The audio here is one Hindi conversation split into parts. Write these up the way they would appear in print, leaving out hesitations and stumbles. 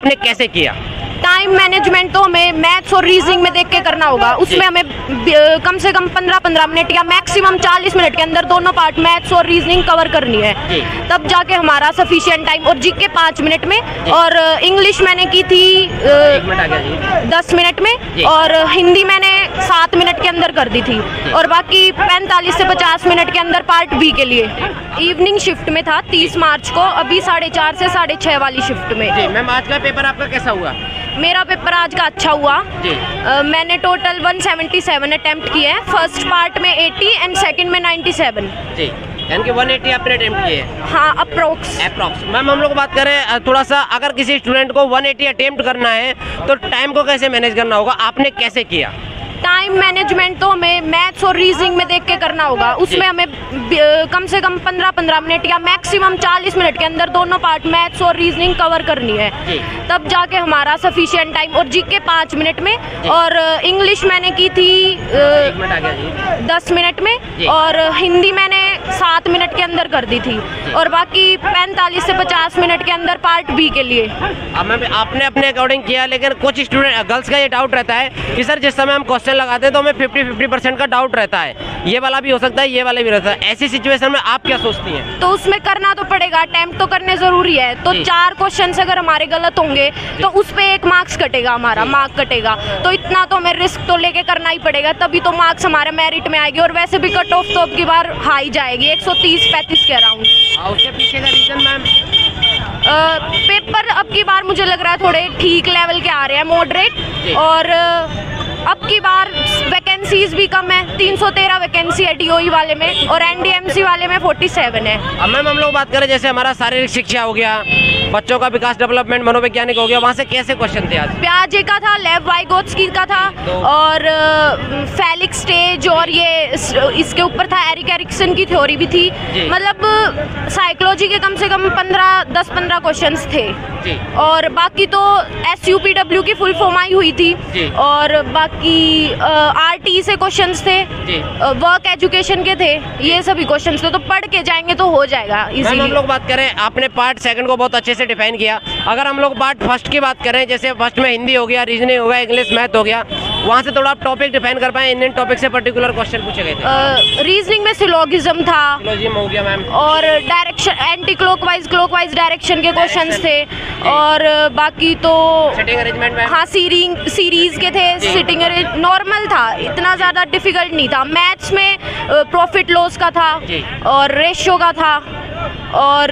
आपने कैसे किया? टाइम मैनेजमेंट तो हमें मैथ्स और रीजनिंग में देख के करना होगा। उसमें हमें कम से कम 15-15 मिनट या मैक्सिमम 40 मिनट के अंदर दोनों पार्ट मैथ्स और रीजनिंग कवर करनी है, तब जाके हमारा सफिशिएंट टाइम। और जीके 5 मिनट में, और इंग्लिश मैंने की थी 10 मिनट में, और हिंदी मैंने 7 मिनट के अंदर कर दी थी, और बाकी 45 से 50 मिनट के अंदर पार्ट बी के लिए। इवनिंग शिफ्ट में था 30 मार्च को, अभी 4:30 से 6:30 वाली शिफ्ट में। जी मैम, आज का पेपर आपका कैसा हुआ? मेरा पेपर आज का अच्छा हुआ जी। मैंने टोटल 177 अटेम्प्ट किए हैं। फर्स्ट पार्ट में 80 एंड सेकंड में 97 जी, यानी कि 180 आपने अटेम्प्ट किए हैं? हाँ, अप्रोक्स। मैम हम लोग बात करें थोड़ा सा, अगर किसी स्टूडेंट को 180 अटेम्प्ट करना है तो टाइम को कैसे मैनेज करना होगा, आपने कैसे किया? टाइम मैनेजमेंट तो हमें मैथ्स और रीजनिंग में देख के करना होगा। उसमें हमें कम से कम 15-15 मिनट या मैक्सिमम 40 मिनट के अंदर दोनों पार्ट मैथ्स और रीजनिंग कवर करनी है, तब जाके हमारा सफिशिएंट टाइम। और जीके 5 मिनट में, और इंग्लिश मैंने की थी 10 मिनट में, और हिंदी मैंने 7 मिनट के अंदर कर दी थी, और बाकी 45 से 50 मिनट के अंदर पार्ट बी के लिए। आपने अपने अकॉर्डिंग किया, लेकिन कुछ स्टूडेंट गर्ल्स का ये डाउट रहता है कि सर जिस समय हम क्वेश्चन लगाते हैं तो हमें 50-50% का डाउट रहता है, ये वाला भी हो सकता है, ये वाला भी रहता है। ऐसी सिचुएशन में आप क्या सोचती हैं? तो उसमें करना तो पड़ेगा, अटेम्प्ट तो करने जरूरी है। तो 4 क्वेश्चन अगर हमारे गलत होंगे तो उस पे 1 मार्क्स कटेगा, हमारा मार्क कटेगा। तो इतना तो हमें रिस्क तो लेके करना ही पड़ेगा, तभी तो मार्क्स हमारे मेरिट में आएगी। और वैसे भी कट ऑफ तो अब की बार हाई जाएगी, 130-135 के अराउंड। उसके पीछे का रीजन मैम? पेपर अब की बार मुझे लग रहा है थोड़े ठीक लेवल के आ रहे हैं, मॉडरेट। और अब की बार वैकेंसीज भी कम है, 313 वैकेंसी है डीओई वाले में, और एनडीएमसी वाले में 47 है। अब मैम हम लोग बात करें जैसे हमारा शारीरिक शिक्षा हो गया, बच्चों का विकास डेवलपमेंट मनोवैज्ञानिक हो गया, वहाँ से कैसे क्वेश्चन थे आज? प्याजे का था, लेव वाइगोत्स्की का था, और फेलिक स्टेज, और ये इसके ऊपर था एरिक एरिक्सन की थ्योरी भी थी। मतलब साइकोलॉजी के कम से कम 10-15 क्वेश्चंस थे, और बाकी तो SUPW की फुल फॉर्म आई हुई थी, और बाकी RT से क्वेश्चंस थे, वर्क एजुकेशन के थे, ये सभी क्वेश्चंस थे। तो पढ़ के जाएंगे तो हो जाएगा इजीली। हम लोग बात करें, आपने पार्ट सेकंड को बहुत अच्छे से डिफाइन किया। अगर हम लोग पार्ट फर्स्ट की बात करें, जैसे फर्स्ट में हिंदी हो गया, रीजनिंग हो गया, इंग्लिश मैथ हो गया, वहाँ से थोड़ा आप टॉपिक डिफाइन कर पाए, इंडियन टॉपिक से पर्टिकुलर क्वेश्चन पूछे गए थे? रीजनिंग में सिलोगिज्म था, हो गया मैम, और डायरेक्शन एंटी क्लॉकवाइज डायरेक्शन के क्वेश्चंस थे, और बाकी तो सिटिंग अरेंजमेंट में, हाँ, सीरीज के थे। सिटिंग नॉर्मल था, इतना ज़्यादा डिफिकल्ट नहीं था। मैथ्स में प्रॉफिट लॉस का था, और रेशियो का था, और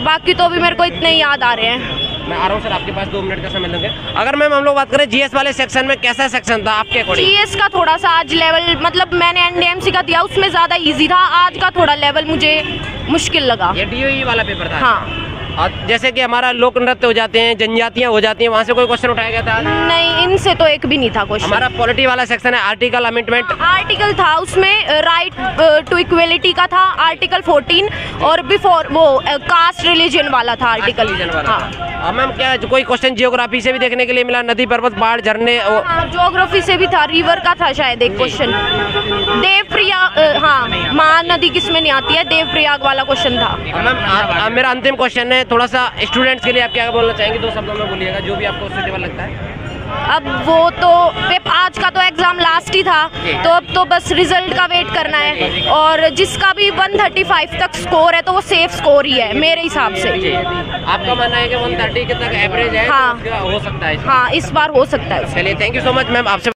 बाकी तो अभी मेरे को इतने ही याद आ रहे हैं। मैं आ रहा हूँ सर, आपके पास 2 मिनट का समय लेंगे। अगर मैम हम लोग बात करें जीएस वाले सेक्शन में, कैसा सेक्शन था आपके अकॉर्डिंग? जीएस का थोड़ा सा आज लेवल, मतलब मैंने एनडीएमसी का दिया, उसमें ज़्यादा इजी था। आज का थोड़ा लेवल मुझे मुश्किल लगा। ये डीओई वाला पेपर था? हाँ। और जैसे कि हमारा लोक नृत्य हो जाते हैं, जनजातियाँ हो जाती हैं, वहाँ से कोई क्वेश्चन उठाया गया था? नहीं, इनसे तो एक भी नहीं था क्वेश्चन। हमारा पॉलिटी वाला सेक्शन है, आर्टिकल अमेंडमेंट आर्टिकल था, उसमें राइट टू इक्वलिटी का था, आर्टिकल 14, और बिफोर वो कास्ट रिलीजन वाला था आर्टिकल। हाँ मैम, क्या कोई क्वेश्चन जियोग्राफी से भी देखने के लिए मिला? नदी, पर्वत, पहाड़, झरने? ज्योग्राफी से भी था, रिवर का था शायद एक क्वेश्चन। देवप्रयाग, हाँ, महानदी किसमें नहीं आती है, देवप्रयाग वाला क्वेश्चन था। मैम मेरा अंतिम क्वेश्चन है, थोड़ा सा स्टूडेंट्स के लिए आप क्या बोलना चाहेंगे? 2 शब्दों में बोलिएगा, जो भी आपको सूटेबल लगता है। अब वो तो आज का तो एग्जाम लास्ट ही था, तो अब तो बस रिजल्ट का वेट करना है, और जिसका भी 135 तक स्कोर है तो वो सेफ स्कोर ही है मेरे हिसाब से। आपका मानना है कि 130 के तक एवरेज है? हाँ, तो हो सकता है? हाँ, इस बार हो सकता है। चलिए, thank you so much ma'am, आपसे